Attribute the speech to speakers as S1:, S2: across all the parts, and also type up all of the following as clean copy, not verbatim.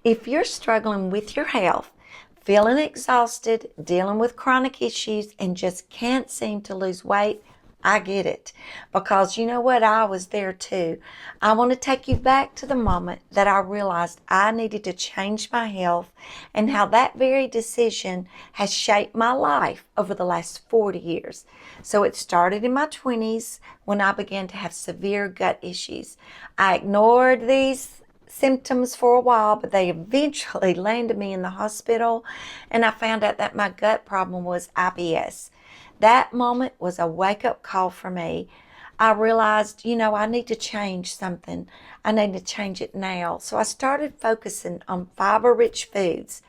S1: If you're struggling with your health, feeling exhausted, dealing with chronic issues, and just can't seem to lose weight, I get it. Because you know what? I was there too. I want to take you back to the moment that I realized I needed to change my health and how that very decision has shaped my life over the last 40 years. So it started in my 20s when I began to have severe gut issues. I ignored these symptoms for a while, but they eventually landed me in the hospital, and I found out that my gut problem was IBS. That moment was a wake-up call for me. I realized, I need to change something. I need to change it now. So I started focusing on fiber-rich foods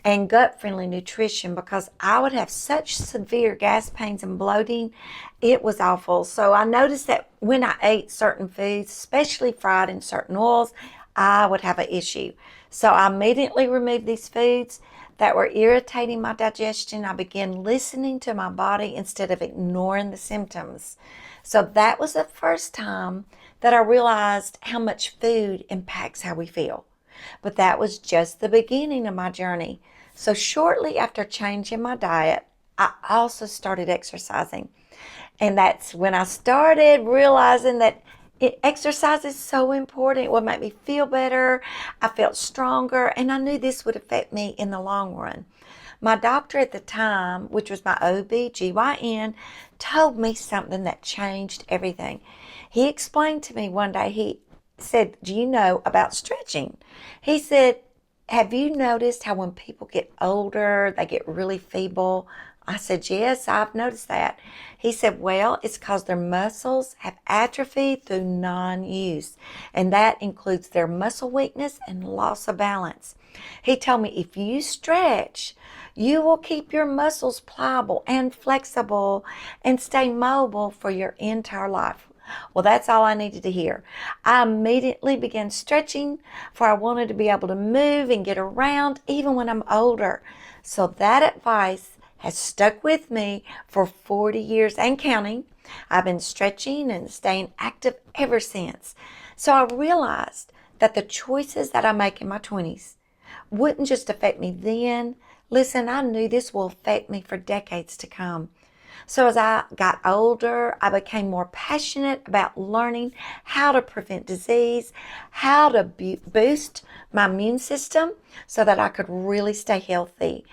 S1: and gut-friendly nutrition because I would have such severe gas pains and bloating. It was awful. So I noticed that when I ate certain foods, especially fried in certain oils, I would have an issue. So I immediately removed these foods that were irritating my digestion. I began listening to my body instead of ignoring the symptoms. So that was the first time that I realized how much food impacts how we feel. But that was just the beginning of my journey. So shortly after changing my diet, I also started exercising. And that's when I started realizing that exercise is so important. It would make me feel better. I felt stronger, and I knew this would affect me in the long run. My doctor at the time, which was my OB/GYN, told me something that changed everything. He explained to me one day, he said, "Do you know about stretching?" He said, "Have you noticed how when people get older, they get really feeble?" I said, "Yes, I've noticed that." He said, "Well, it's because their muscles have atrophied through non-use, and that includes their muscle weakness and loss of balance." He told me, if you stretch, you will keep your muscles pliable and flexible and stay mobile for your entire life. Well, that's all I needed to hear. I immediately began stretching, for I wanted to be able to move and get around even when I'm older. So that advice has stuck with me for 40 years and counting. I've been stretching and staying active ever since. So I realized that the choices that I make in my 20s wouldn't just affect me then. Listen, I knew this will affect me for decades to come. So as I got older, I became more passionate about learning how to prevent disease, how to boost my immune system so that I could really stay healthy.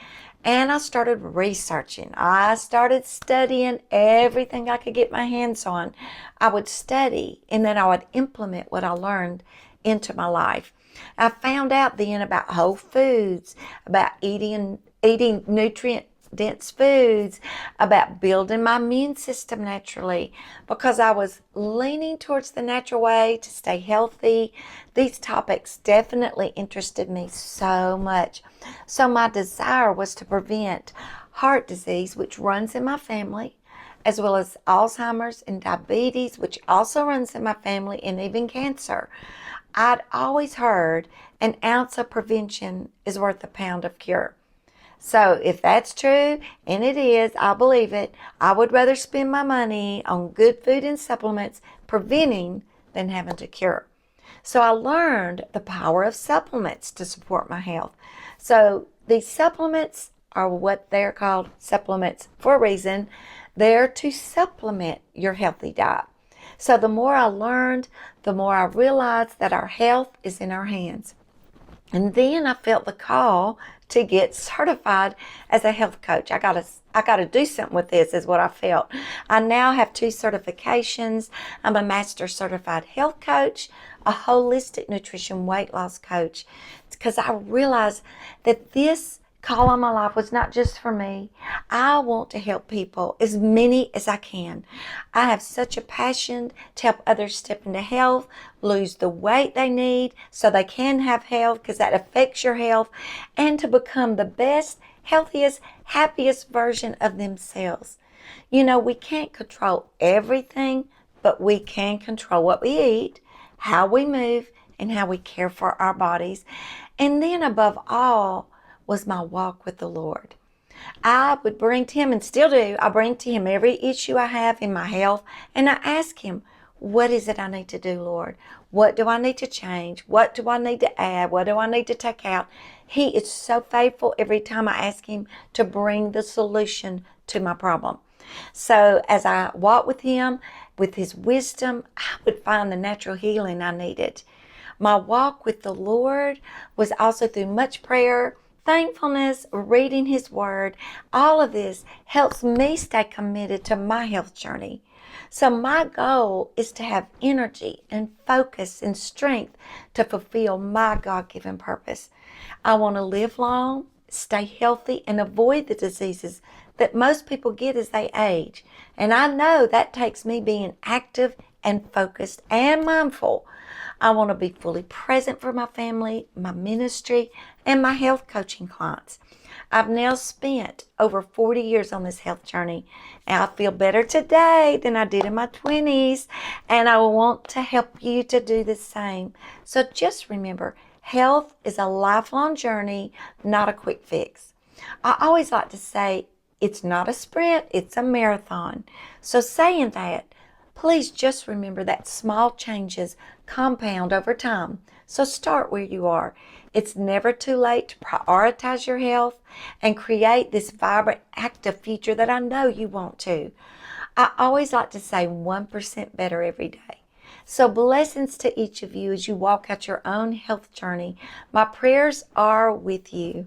S1: And I started researching. I started studying everything I could get my hands on. I would study, and then I would implement what I learned into my life. I found out then about whole foods, about eating nutrient-dense foods, about building my immune system naturally, because I was leaning towards the natural way to stay healthy. These topics definitely interested me so much. So my desire was to prevent heart disease, which runs in my family, as well as Alzheimer's and diabetes, which also runs in my family, and even cancer. I'd always heard an ounce of prevention is worth a pound of cure. So if that's true, and it is, I believe it, I would rather spend my money on good food and supplements preventing than having to cure. So I learned the power of supplements to support my health. So these supplements are what they're called, supplements for a reason. They're to supplement your healthy diet. So the more I learned, the more I realized that our health is in our hands. And then I felt the call to get certified as a health coach. I gotta do something with this, is what I felt. I now have 2 certifications. I'm a master certified health coach, a holistic nutrition weight loss coach. It's because I realized that this call on my life was not just for me. I want to help people, as many as I can. I have such a passion to help others step into health, lose the weight they need so they can have health, because that affects your health, and to become the best, healthiest, happiest version of themselves. We can't control everything, but we can control what we eat, how we move, and how we care for our bodies. And then above all, was my walk with the Lord. I would bring to Him, and still do, I bring to Him every issue I have in my health, and I ask Him, what is it I need to do, Lord? What do I need to change? What do I need to add? What do I need to take out? He is so faithful every time I ask him to bring the solution to my problem. So as I walked with him, with his wisdom, I would find the natural healing I needed. My walk with the Lord was also through much prayer, thankfulness, reading his word. All of this helps me stay committed to my health journey. So my goal is to have energy and focus and strength to fulfill my God-given purpose. I want to live long, stay healthy, and avoid the diseases that most people get as they age. And I know that takes me being active and focused and mindful. I want to be fully present for my family, my ministry, and my health coaching clients. I've now spent over 40 years on this health journey, and I feel better today than I did in my 20s, and I want to help you to do the same. So just remember, health is a lifelong journey, not a quick fix. I always like to say, it's not a sprint, it's a marathon. So saying that, please just remember that small changes compound over time. So start where you are. It's never too late to prioritize your health and create this vibrant, active future that I know you want to. I always like to say 1% better every day. So blessings to each of you as you walk out your own health journey. My prayers are with you.